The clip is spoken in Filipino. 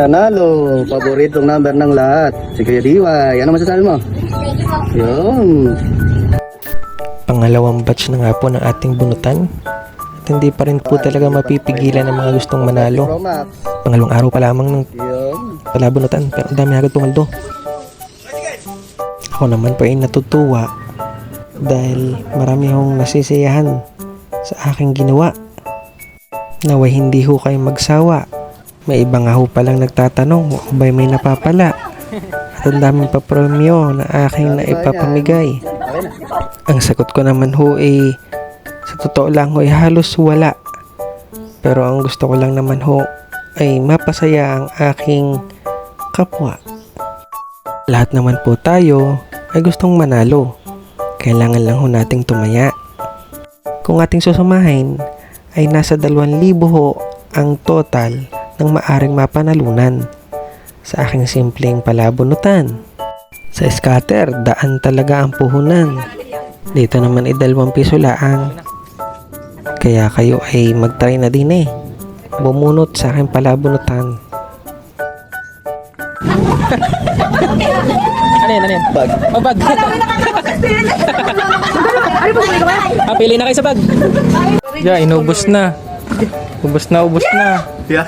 Nanalo, paboritong number ng lahat. Si Kuya Diway. Ano masasabi mo? Yun. Pangalawang batch na nga po ng ating bunutan. At hindi pa rin po talaga mapipigilan ng mga gustong manalo. Pangalawang araw pa lamang ng palabunutan, pero ang dami agad pumaldo. Ako naman po ay natutuwa dahil marami akong nasisiyahan sa aking ginawa. Naway hindi ho kayo magsawa. May iba nga ho palang nagtatanong o ba'y may napapala. At ang daming papremyo na aking naipapamigay. Ang sagot ko naman ho ay sa totoo lang ho ay halos wala. Pero ang gusto ko lang naman ho ay mapasaya ang aking kapwa. Lahat naman po tayo ay gustong manalo. Kailangan lang ho nating tumaya. Kung ating susumahin ay nasa 2,000 ho ang total ng maaring mapanalunan sa aking simpleng palabunutan. Sa scatter, daan talaga ang puhunan. Dito naman ay 2 piso laang. Kaya kayo ay mag-try na din bumunot sa aking palabunutan. Ano yan? Bag. Oh, bag. Pili na kayo sa bag. Yeah, inubos na. Ubos na. Yeah.